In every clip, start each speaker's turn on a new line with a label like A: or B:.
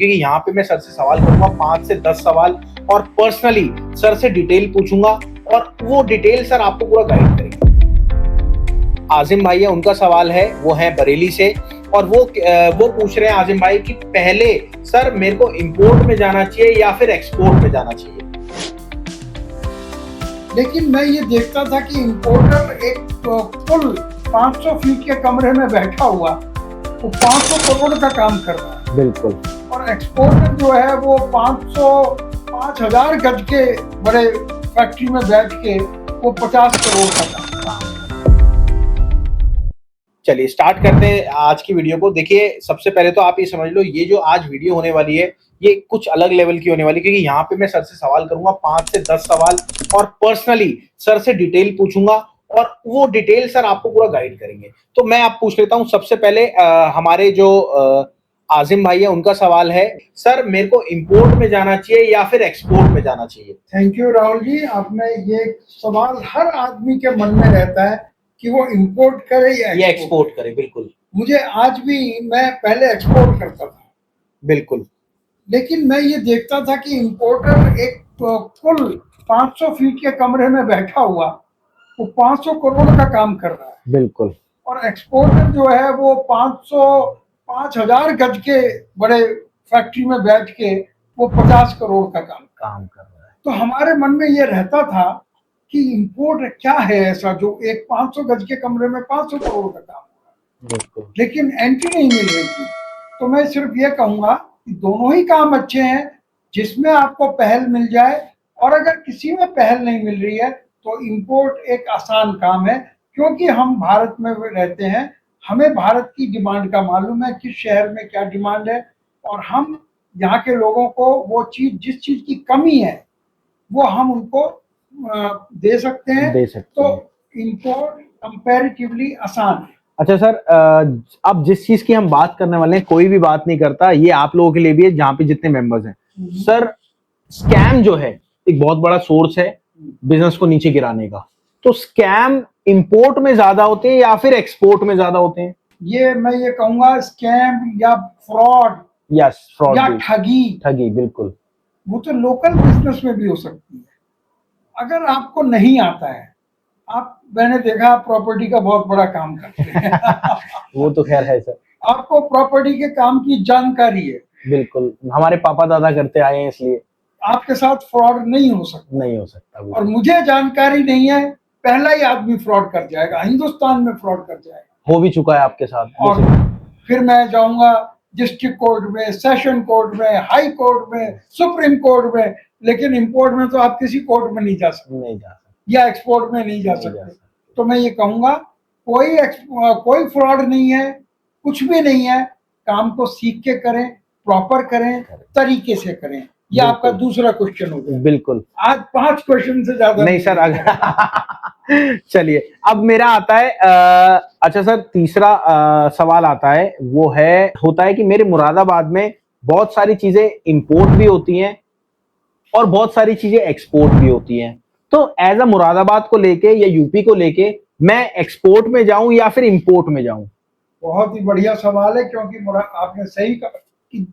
A: क्योंकि यहाँ पे मैं सर से सवाल करूंगा 5 से 10 सवाल और पर्सनली सर से डिटेल पूछूंगा और वो डिटेल सर आपको पूरा गाइड करेंगे। आजिम भाई है, उनका सवाल है, वो है बरेली से और वो पूछ रहे हैं आजिम भाई कि पहले सर मेरे को इंपोर्ट में जाना चाहिए या फिर एक्सपोर्ट में जाना चाहिए।
B: लेकिन मैं ये देखता था कि इंपोर्टर एक फुल 500 फीट के कमरे में बैठा हुआ वो 500 करोड़ का काम कर रहा है।
A: बिल्कुल।
B: और एक्सपोर्टर जो है वो 5000 गज के बड़े फैक्ट्री में बैठ के वो 50 करोड़ का काम।
A: चलिए स्टार्ट करते हैं आज की वीडियो को। देखिए सबसे पहले तो आप ये समझ लो, ये जो आज वीडियो होने वाली है ये कुछ अलग लेवल की होने वाली है, क्योंकि यहाँ पे मैं सर से सवाल करूंगा 5 से 10 सवाल और पर्सनली सर से डिटेल पूछूंगा और वो डिटेल सर आपको पूरा गाइड करेंगे। तो मैं आप पूछ लेता हूँ सबसे पहले हमारे जो आजिम भाई है, उनका सवाल है, सर मेरे को इंपोर्ट में जाना चाहिए या फिर एक्सपोर्ट में जाना चाहिए।
B: थैंक यू राहुल जी, आपने ये सवाल हर आदमी के मन में रहता है कि वो इंपोर्ट करे या
A: एक्सपोर्ट करे। बिल्कुल।
B: मुझे आज भी, मैं पहले एक्सपोर्ट करता था।
A: बिल्कुल।
B: लेकिन मैं ये देखता था कि इंपोर्टर एक फुल 500 फीट के कमरे में बैठा हुआ वो 500 करोड़ का काम कर रहा है।
A: बिल्कुल।
B: और एक्सपोर्टर जो है वो 5000 गज के बड़े फैक्ट्री में बैठ के वो 50 करोड़ का काम
A: कर रहा है।
B: तो हमारे मन में ये रहता था कि इंपोर्ट क्या है ऐसा जो एक 500 गज के कमरे में 500 करोड़ का काम।
A: बिल्कुल।
B: लेकिन एंट्री नहीं मिल रही थी। तो मैं सिर्फ ये कहूंगा कि दोनों ही काम अच्छे हैं, जिसमें आपको पहल मिल जाए, और अगर किसी में पहल नहीं मिल रही है तो इंपोर्ट एक आसान काम है, क्योंकि हम भारत में रहते हैं, हमें भारत की डिमांड का मालूम है, किस शहर में क्या डिमांड है, और हम यहाँ के लोगों को वो चीज, जिस चीज की कमी है वो हम उनको दे सकते हैं। तो इंपोर्ट कंपैरेटिवली आसान है।
A: अच्छा सर, अब जिस चीज की हम बात करने वाले हैं, कोई भी बात नहीं करता, ये आप लोगों के लिए भी है जहाँ पे जितने मेंबर्स हैं। सर स्कैम जो है एक बहुत बड़ा सोर्स है बिजनेस को नीचे गिराने का, तो स्कैम इंपोर्ट में ज्यादा होते हैं या फिर एक्सपोर्ट में ज्यादा होते हैं?
B: ये मैं ये कहूंगा स्कैम या फ्रॉड,
A: फ्रॉड
B: या ठगी,
A: बिल्कुल,
B: वो तो लोकल बिजनेस में भी हो सकती है। अगर आपको नहीं आता है, मैंने देखा प्रॉपर्टी का बहुत बड़ा काम करते हैं
A: वो तो खैर है सर।
B: आपको प्रॉपर्टी के काम की जानकारी है,
A: बिल्कुल, हमारे पापा दादा करते आए हैं, इसलिए
B: आपके साथ फ्रॉड नहीं हो सकता। और मुझे जानकारी नहीं है, पहला ही आदमी फ्रॉड कर जाएगा, हिंदुस्तान में फ्रॉड कर जाएगा।
A: हो भी चुका है आपके साथ।
B: और फिर मैं जाऊंगा डिस्ट्रिक्ट कोर्ट में, सेशन कोर्ट में, हाई कोर्ट में, सुप्रीम कोर्ट में, लेकिन इंपोर्ट में तो आप किसी कोर्ट में नहीं जा सकते या एक्सपोर्ट में नहीं जा सकते। तो मैं ये कहूंगा कोई फ्रॉड नहीं है, कुछ भी नहीं है, काम को सीख के करें, प्रॉपर करें, तरीके से करें। ये आपका दूसरा क्वेश्चन हो गया।
A: बिल्कुल,
B: आज 5 क्वेश्चन से ज्यादा
A: नहीं सर। चलिए अब मेरा आता है अच्छा सर, तीसरा सवाल आता है, वो होता है कि मेरे मुरादाबाद में बहुत सारी चीजें इंपोर्ट भी होती हैं और बहुत सारी चीजें एक्सपोर्ट भी होती हैं, तो एज अ मुरादाबाद को लेके या यूपी को लेके मैं एक्सपोर्ट में जाऊं या फिर इंपोर्ट में जाऊं? बहुत
B: ही बढ़िया सवाल है, क्योंकि आपने सही कहा कि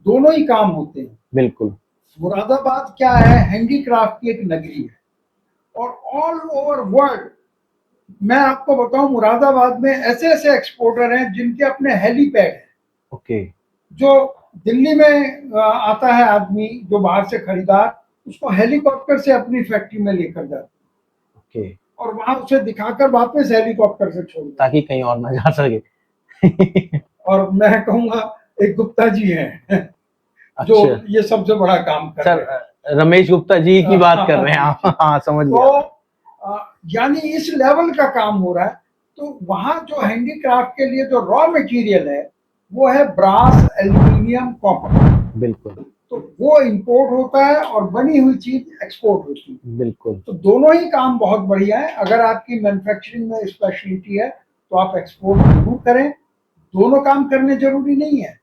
B: दोनों ही काम होते हैं।
A: बिल्कुल।
B: मुरादाबाद क्या है, हैंडीक्राफ्ट की एक नगरी है, और ऑल ओवर वर्ल्ड मैं आपको बताऊं, मुरादाबाद में ऐसे ऐसे एक्सपोर्टर हैं जिनके अपने हेलीपैड है।
A: ओके।
B: जो दिल्ली में आता है आदमी, जो बाहर से खरीदार, उसको हेलीकॉप्टर से अपनी फैक्ट्री में लेकर जाता है।
A: ओके। और
B: वहां उसे दिखाकर वापस हेलीकॉप्टर से छोड़,
A: ताकि कहीं और ना जा सके।
B: और मैं कहूंगा एक गुप्ता जी हैं जो ये सबसे बड़ा काम कर रहे हैं।
A: सर रमेश गुप्ता जी की बात कर रहे हैं आप? हाँ समझ गया।
B: यानी इस लेवल का काम हो रहा है। तो वहां जो हैंडीक्राफ्ट के लिए जो रॉ मटेरियल है वो है ब्रास, एल्यूमिनियम, कॉपर।
A: बिल्कुल।
B: तो वो इंपोर्ट होता है और बनी हुई चीज एक्सपोर्ट होती है।
A: बिल्कुल।
B: तो दोनों ही काम बहुत बढ़िया है। अगर आपकी मैन्युफैक्चरिंग में स्पेशलिटी है तो आप एक्सपोर्ट जरूर करें। दोनों काम करने जरूरी नहीं है,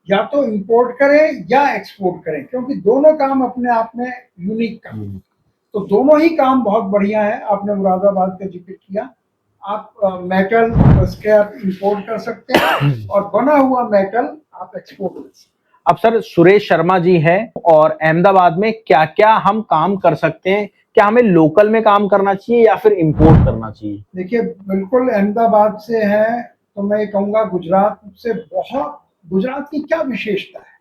B: या तो इंपोर्ट करें या एक्सपोर्ट करें, क्योंकि दोनों काम अपने आप में यूनिक काम है। तो दोनों ही काम बहुत बढ़िया है। आपने मुरादाबाद का जिक्र किया, आप मेटल स्क्रैप इंपोर्ट कर सकते हैं और बना हुआ मेटल आप एक्सपोर्ट कर सकते हैं।
A: अब सर सुरेश शर्मा जी हैं और अहमदाबाद में क्या क्या हम काम कर सकते हैं, क्या हमें लोकल में काम करना चाहिए या फिर इंपोर्ट करना चाहिए?
B: देखिए, बिल्कुल अहमदाबाद से है तो मैं ये कहूँगा गुजरात से बहुत, गुजरात की क्या विशेषता है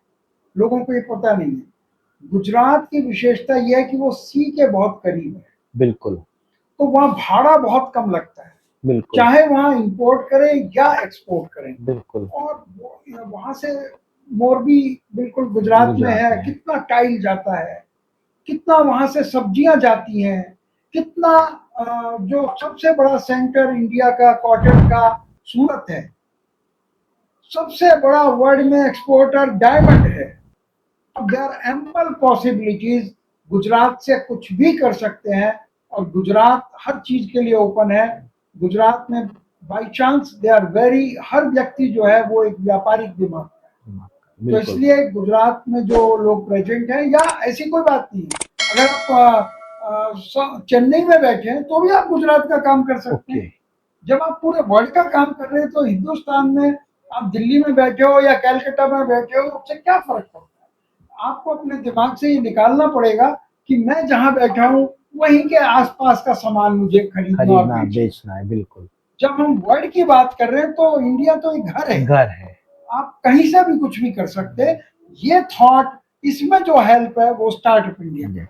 B: लोगों को ये पता नहीं है। गुजरात की विशेषता ये है कि वो सी के बहुत करीब है,
A: बिल्कुल
B: तो वहाँ भाड़ा बहुत कम लगता है,
A: बिल्कुल
B: चाहे वहाँ इंपोर्ट करें या एक्सपोर्ट करें।
A: बिल्कुल
B: और वहाँ से मोरबी बिल्कुल गुजरात में है,
A: में।
B: कितना टाइल जाता है, कितना वहां से सब्जियां जाती हैं, कितना जो सबसे बड़ा सेंटर इंडिया का कॉटन का सूरत है, सबसे बड़ा वर्ल्ड में एक्सपोर्टर डायमंड है। There are ample possibilities, Gujarat से कुछ भी कर सकते हैं और गुजरात हर चीज के लिए ओपन है। गुजरात में by chance they are very, हर व्यक्ति जो है वो एक व्यापारिक दिमाग है, तो
A: बिल्कुल
B: इसलिए गुजरात में जो लोग प्रेजेंट हैं, या ऐसी कोई बात नहीं है, अगर आप चेन्नई में बैठे हैं तो भी आप गुजरात का काम कर सकते
A: ओके
B: हैं। जब आप पूरे वर्ल्ड का काम कर रहे हैं तो हिंदुस्तान में आप दिल्ली में बैठे हो या कलकत्ता में बैठे हो, उससे क्या फर्क पड़ता है। आपको अपने दिमाग से ये निकालना पड़ेगा कि मैं जहां बैठा हूँ वहीं के आसपास का सामान मुझे खरीदना और
A: खरीदना
B: बेचना।
A: बेचना है, बिल्कुल
B: जब हम वर्ल्ड की बात कर रहे हैं तो इंडिया तो एक घर है,
A: घर है।
B: आप कहीं से भी कुछ भी कर सकते हैं। ये थॉट, इसमें जो हेल्प है वो स्टार्टअप इंडिया।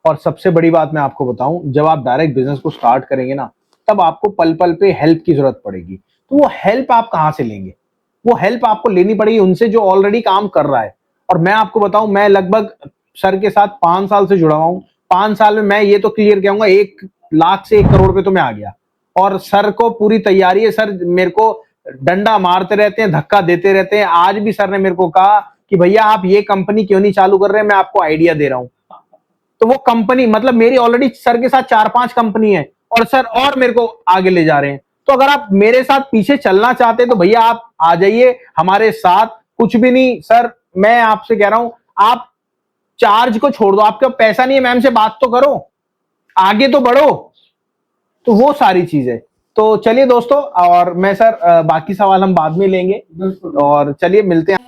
A: और सबसे बड़ी बात मैं आपको बताऊं, जब आप डायरेक्ट बिजनेस को स्टार्ट करेंगे ना, तब आपको पल पल पे हेल्प की जरूरत पड़ेगी। तो वो हेल्प आप कहाँ से लेंगे? वो हेल्प आपको लेनी पड़ेगी उनसे जो ऑलरेडी काम कर रहा है। और मैं आपको बताऊं, मैं लगभग सर के साथ 5 साल से जुड़ा हुआ हूं। 5 साल में मैं ये तो क्लियर कहूंगा 1 लाख से 1 करोड़ पे तो मैं आ गया। और सर को पूरी तैयारी है। सर मेरे को डंडा मारते रहते हैं, धक्का देते रहते हैं। आज भी सर ने मेरे को कहा कि भैया आप ये कंपनी क्यों नहीं चालू कर रहे हैं, मैं आपको आइडिया दे रहा हूं। तो वो कंपनी, मतलब मेरी ऑलरेडी सर के साथ 4-5 कंपनी है और सर और मेरे को आगे ले जा रहे हैं। तो अगर आप मेरे साथ पीछे चलना चाहते हैं तो भैया आप आ जाइए हमारे साथ। कुछ भी नहीं सर, मैं आपसे कह रहा हूं, आप चार्ज को छोड़ दो, आपका पैसा नहीं है, मैम से बात तो करो, आगे तो बढ़ो। तो वो सारी चीज है। तो चलिए दोस्तों, और मैं सर बाकी सवाल हम बाद में लेंगे,
B: बिल्कुल।
A: और चलिए मिलते हैं।